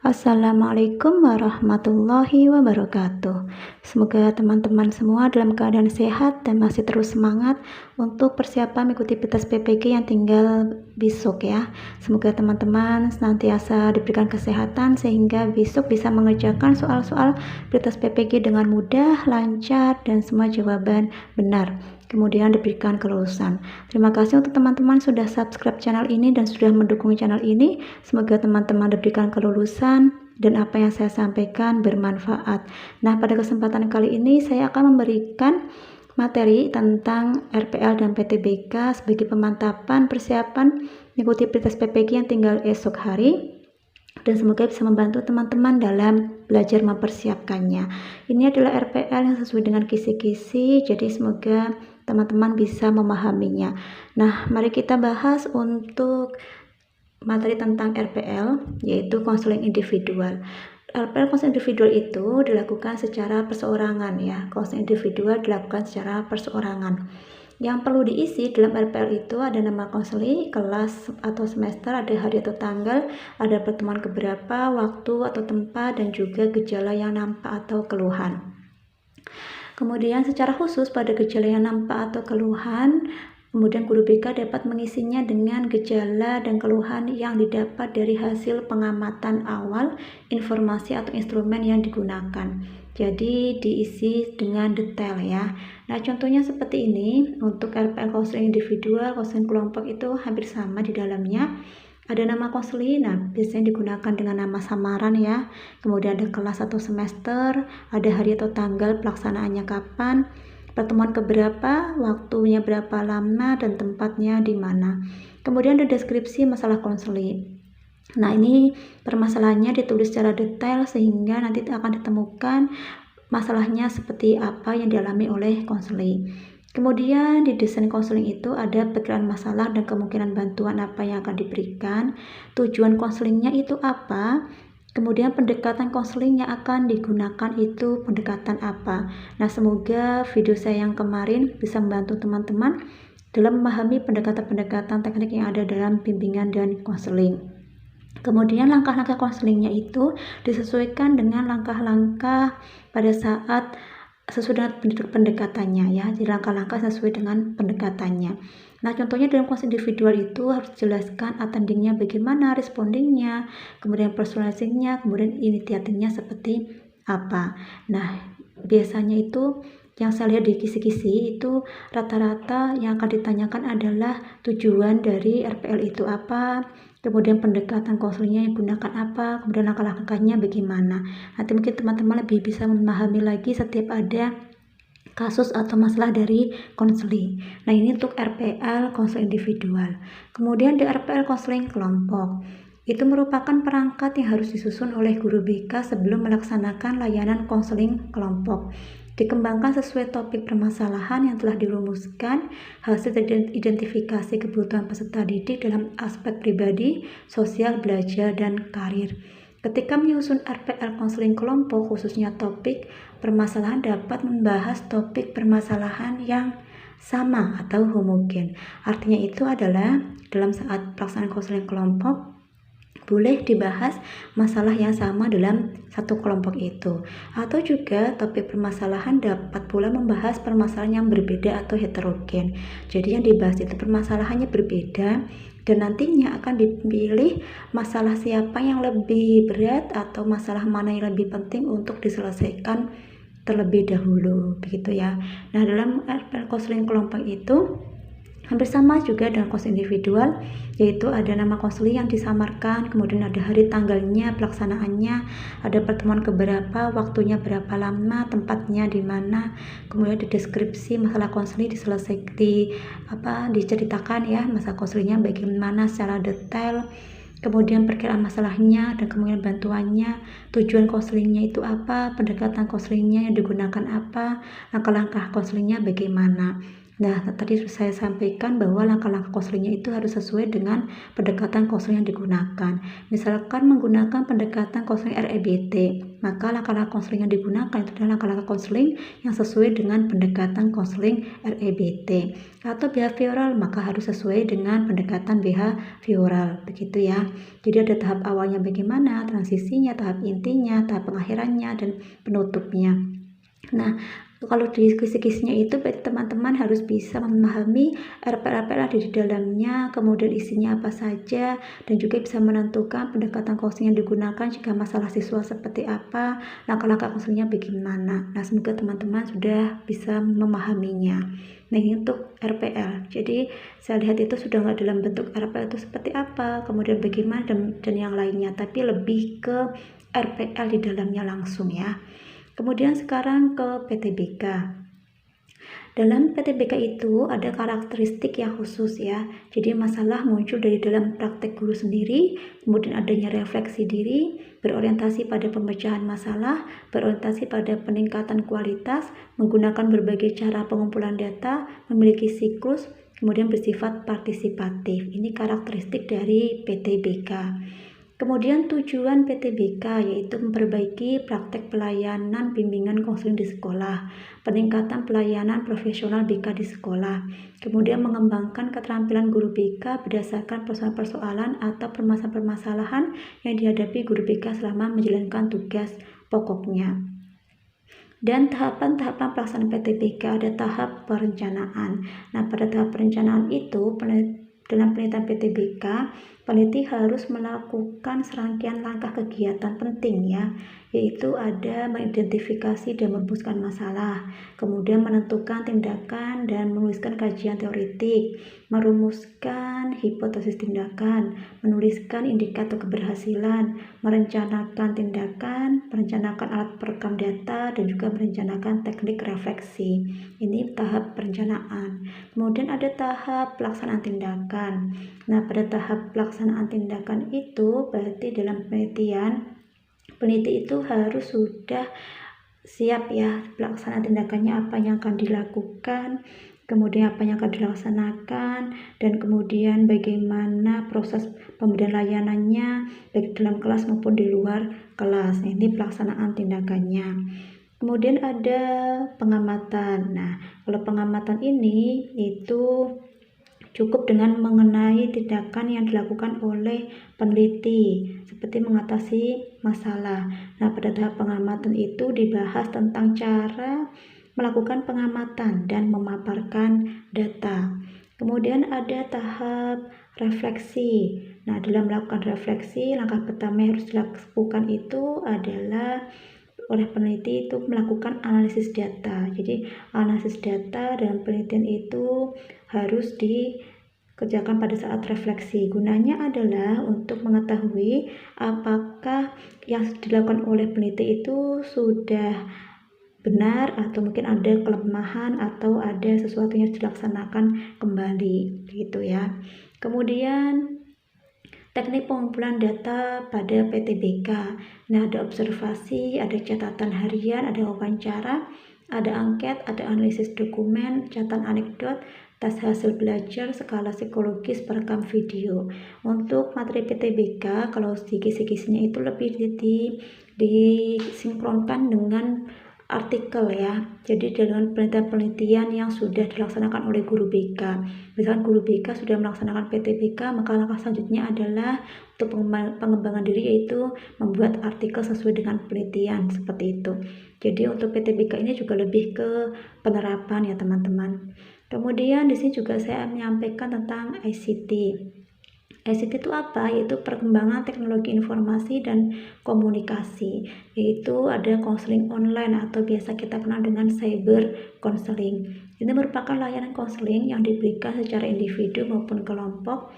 Assalamualaikum warahmatullahi wabarakatuh. Semoga teman-teman semua dalam keadaan sehat dan masih terus semangat untuk persiapan mengikuti tes PPG yang tinggal besok ya. Semoga teman-teman senantiasa diberikan kesehatan sehingga besok bisa mengerjakan soal-soal tes PPG dengan mudah, lancar, dan semua jawaban benar. Kemudian diberikan kelulusan. Terima kasih untuk teman-teman sudah subscribe channel ini dan sudah mendukung channel ini. Semoga teman-teman diberikan kelulusan dan apa yang saya sampaikan bermanfaat. Nah, pada kesempatan kali ini saya akan memberikan materi tentang RPL dan PTBK sebagai pemantapan persiapan mengikuti tes PPG yang tinggal esok hari. Dan semoga bisa membantu teman-teman dalam belajar mempersiapkannya. Ini adalah RPL yang sesuai dengan kisi-kisi, jadi semoga teman-teman bisa memahaminya. Nah, mari kita bahas untuk materi tentang RPL, yaitu konseling individual. RPL konseling individual itu dilakukan secara perseorangan ya. Konseling individual dilakukan secara perseorangan. Yang perlu diisi dalam RPL itu ada nama konseling, kelas atau semester, ada hari atau tanggal, ada pertemuan keberapa, waktu atau tempat, dan juga gejala yang nampak atau keluhan. Kemudian secara khusus pada gejala yang nampak atau keluhan, kemudian guru BK dapat mengisinya dengan gejala dan keluhan yang didapat dari hasil pengamatan awal, informasi atau instrumen yang digunakan. Jadi diisi dengan detail ya. Nah, contohnya seperti ini. Untuk RPL konseling individual, konseling kelompok itu hampir sama di dalamnya. Ada nama konseling, nah biasanya digunakan dengan nama samaran ya. Kemudian ada kelas atau semester, ada hari atau tanggal pelaksanaannya kapan, pertemuan keberapa, waktunya berapa lama, dan tempatnya di mana. Kemudian ada deskripsi masalah konseling. Nah, ini permasalahannya ditulis secara detail sehingga nanti akan ditemukan masalahnya seperti apa yang dialami oleh konseling. Kemudian di desain konseling itu ada pikiran masalah dan kemungkinan bantuan apa yang akan diberikan, tujuan konselingnya itu apa, kemudian pendekatan konseling yang akan digunakan itu pendekatan apa. Nah, semoga video saya yang kemarin bisa membantu teman-teman dalam memahami pendekatan-pendekatan teknik yang ada dalam bimbingan dan konseling. Kemudian langkah-langkah konselingnya itu disesuaikan dengan langkah-langkah pada saat sesuai dengan pendekatannya ya. Jadi langkah-langkah sesuai dengan pendekatannya. Nah, contohnya dalam konseling individual itu harus dijelaskan attendingnya bagaimana, respondingnya, kemudian personalizingnya, kemudian initiatingnya seperti apa. Nah, biasanya itu yang saya lihat di kisi-kisi itu rata-rata yang akan ditanyakan adalah tujuan dari RPL itu apa, kemudian pendekatan konselingnya yang gunakan apa, kemudian langkah-langkahnya bagaimana. Nanti mungkin teman-teman lebih bisa memahami lagi setiap ada kasus atau masalah dari konseling. Nah, ini untuk RPL konseling individual. Kemudian di RPL konseling kelompok, itu merupakan perangkat yang harus disusun oleh guru BK sebelum melaksanakan layanan konseling kelompok. Dikembangkan sesuai topik permasalahan yang telah dirumuskan, hasil identifikasi kebutuhan peserta didik dalam aspek pribadi, sosial, belajar, dan karir. Ketika menyusun RPL konseling kelompok, khususnya topik permasalahan dapat membahas topik permasalahan yang sama atau homogen. Artinya itu adalah dalam saat pelaksanaan konseling kelompok, boleh dibahas masalah yang sama dalam satu kelompok itu, atau juga topik permasalahan dapat pula membahas permasalahan yang berbeda atau heterogen. Jadi yang dibahas itu permasalahannya berbeda dan nantinya akan dipilih masalah siapa yang lebih berat atau masalah mana yang lebih penting untuk diselesaikan terlebih dahulu, begitu ya. Nah, dalam konseling kelompok itu hampir sama juga dengan konseling individual, yaitu ada nama konseling yang disamarkan, kemudian ada hari tanggalnya, pelaksanaannya, ada pertemuan keberapa, waktunya berapa lama, tempatnya di mana, kemudian di deskripsi masalah konseling diceritakan ya masalah konselingnya bagaimana secara detail, kemudian perkiraan masalahnya dan kemungkinan bantuannya, tujuan konselingnya itu apa, pendekatan konselingnya yang digunakan apa, langkah-langkah konselingnya bagaimana. Nah, tadi saya sampaikan bahwa langkah-langkah konselingnya itu harus sesuai dengan pendekatan konseling yang digunakan. Misalkan menggunakan pendekatan konseling REBT, maka langkah-langkah konseling yang digunakan itu adalah langkah-langkah konseling yang sesuai dengan pendekatan konseling REBT. Atau behavioral, maka harus sesuai dengan pendekatan behavioral, begitu ya. Jadi ada tahap awalnya bagaimana, transisinya, tahap intinya, tahap pengakhirannya, dan penutupnya. Nah, kalau di kisi-kisinya itu berarti teman-teman harus bisa memahami RPL-RPL di dalamnya, kemudian isinya apa saja, dan juga bisa menentukan pendekatan coaching yang digunakan jika masalah siswa seperti apa, langkah-langkah coachingnya bagaimana. Nah, semoga teman-teman sudah bisa memahaminya. Nah, ini untuk RPL. Jadi, saya lihat itu sudah nggak dalam bentuk RPL itu seperti apa, kemudian bagaimana, dan yang lainnya, tapi lebih ke RPL di dalamnya langsung ya. Kemudian sekarang ke PTBK. Dalam PTBK itu ada karakteristik yang khusus ya. Jadi masalah muncul dari dalam praktek guru sendiri, kemudian adanya refleksi diri, berorientasi pada pemecahan masalah, berorientasi pada peningkatan kualitas, menggunakan berbagai cara pengumpulan data, memiliki siklus, kemudian bersifat partisipatif. Ini karakteristik dari PTBK. Kemudian tujuan PTBK yaitu memperbaiki praktek pelayanan bimbingan konseling di sekolah, peningkatan pelayanan profesional BK di sekolah, kemudian mengembangkan keterampilan guru BK berdasarkan persoalan-persoalan atau permasalahan-permasalahan yang dihadapi guru BK selama menjalankan tugas pokoknya. Dan tahapan-tahapan pelaksanaan PTBK ada tahap perencanaan. Nah, pada tahap perencanaan itu dalam penelitian PTBK, peneliti harus melakukan serangkaian langkah kegiatan penting ya, yaitu ada mengidentifikasi dan merumuskan masalah, kemudian menentukan tindakan dan menuliskan kajian teoritik, merumuskan hipotesis tindakan, menuliskan indikator keberhasilan, merencanakan tindakan, merencanakan alat perekam data, dan juga merencanakan teknik refleksi. Ini tahap perencanaan. Kemudian ada tahap pelaksanaan tindakan. Nah, pada tahap pelaksanaan tindakan itu berarti dalam penelitian, peneliti itu harus sudah siap ya pelaksanaan tindakannya, apa yang akan dilakukan, kemudian apa yang akan dilaksanakan, dan kemudian bagaimana proses pemberian layanannya baik dalam kelas maupun di luar kelas. Nah, ini pelaksanaan tindakannya. Kemudian ada pengamatan. Nah, kalau pengamatan ini itu cukup dengan mengenai tindakan yang dilakukan oleh peneliti, seperti mengatasi masalah. Nah, pada tahap pengamatan itu dibahas tentang cara melakukan pengamatan dan memaparkan data. Kemudian ada tahap refleksi. Nah, dalam melakukan refleksi, langkah pertama yang harus dilakukan itu adalah oleh peneliti itu melakukan analisis data. Jadi analisis data dalam penelitian itu harus dikerjakan pada saat refleksi. Gunanya adalah untuk mengetahui apakah yang dilakukan oleh peneliti itu sudah benar atau mungkin ada kelemahan atau ada sesuatu yang dilaksanakan kembali gitu ya. Kemudian teknik pengumpulan data pada PTBK. Nah, ada observasi, ada catatan harian, ada wawancara, ada angket, ada analisis dokumen, catatan anekdot, tes hasil belajar, skala psikologis, perekam video. Untuk materi PTBK, kalau di kisi-kisinya itu lebih disinkronkan dengan artikel ya. Jadi dengan penelitian-penelitian yang sudah dilaksanakan oleh guru BK. Misalkan guru BK sudah melaksanakan PTBK, maka langkah selanjutnya adalah untuk pengembangan diri, yaitu membuat artikel sesuai dengan penelitian seperti itu. Jadi untuk PTBK ini juga lebih ke penerapan ya teman-teman. Kemudian di sini juga saya menyampaikan tentang ICT. ICT itu apa? Yaitu perkembangan teknologi informasi dan komunikasi, yaitu ada konseling online atau biasa kita kenal dengan cyber counseling. Ini merupakan layanan konseling yang diberikan secara individu maupun kelompok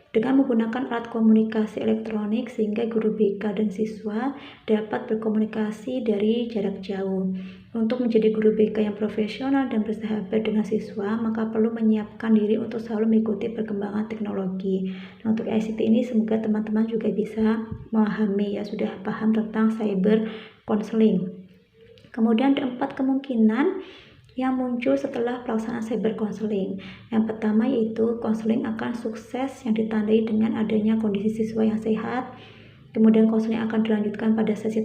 dengan menggunakan alat komunikasi elektronik sehingga guru BK dan siswa dapat berkomunikasi dari jarak jauh. Untuk menjadi guru BK yang profesional dan bersahabat dengan siswa, maka perlu menyiapkan diri untuk selalu mengikuti perkembangan teknologi. Nah, untuk ICT ini semoga teman-teman juga bisa memahami ya, sudah paham tentang cyber counseling. Kemudian ada 4 kemungkinan yang muncul setelah pelaksanaan cyber counseling. Yang pertama yaitu konseling akan sukses yang ditandai dengan adanya kondisi siswa yang sehat. Kemudian konseling akan dilanjutkan pada sesi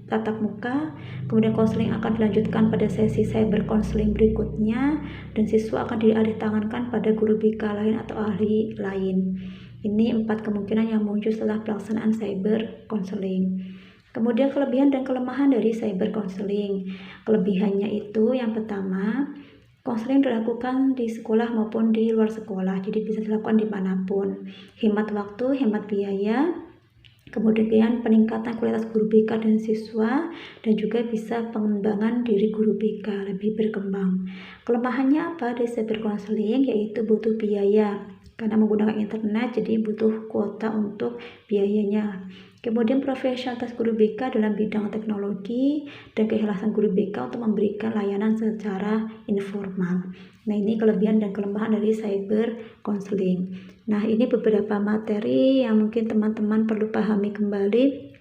tatap muka, kemudian konseling akan dilanjutkan pada sesi cyber counseling berikutnya, dan siswa akan dialihtangankan pada guru BK lain atau ahli lain. Ini 4 kemungkinan yang muncul setelah pelaksanaan cyber counseling. Kemudian kelebihan dan kelemahan dari cyber counseling. Kelebihannya itu yang pertama, konseling dilakukan di sekolah maupun di luar sekolah, jadi bisa dilakukan dimanapun. Hemat waktu, hemat biaya. Kemudian peningkatan kualitas guru BK dan siswa, dan juga bisa pengembangan diri guru BK lebih berkembang. Kelemahannya apa dari cyber counseling? Yaitu butuh biaya. Karena menggunakan internet, jadi butuh kuota untuk biayanya. Kemudian profesionalitas guru BK dalam bidang teknologi dan keikhlasan guru BK untuk memberikan layanan secara informal. Nah, ini kelebihan dan kelemahan dari cyber counseling. Nah, ini beberapa materi yang mungkin teman-teman perlu pahami kembali.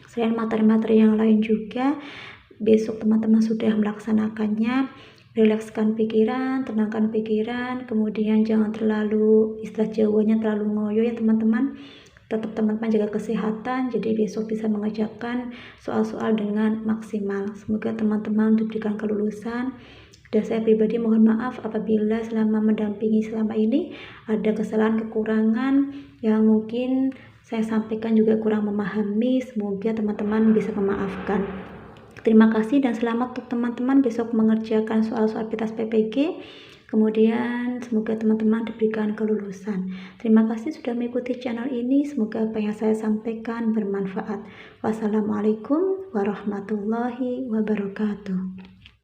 Selain materi-materi yang lain juga, besok teman-teman sudah melaksanakannya, rilekskan pikiran, tenangkan pikiran, kemudian jangan terlalu, istilah Jawanya terlalu ngoyo ya teman-teman. Tetap teman-teman jaga kesehatan, jadi besok bisa mengerjakan soal-soal dengan maksimal. Semoga teman-teman diberikan kelulusan. Dan saya pribadi mohon maaf apabila selama mendampingi selama ini ada kesalahan kekurangan yang mungkin saya sampaikan juga kurang memahami. Semoga teman-teman bisa memaafkan. Terima kasih dan selamat untuk teman-teman besok mengerjakan soal-soal PITAS PPG. Kemudian semoga teman-teman diberikan kelulusan. Terima kasih sudah mengikuti channel ini. Semoga apa yang saya sampaikan bermanfaat. Wassalamualaikum warahmatullahi wabarakatuh.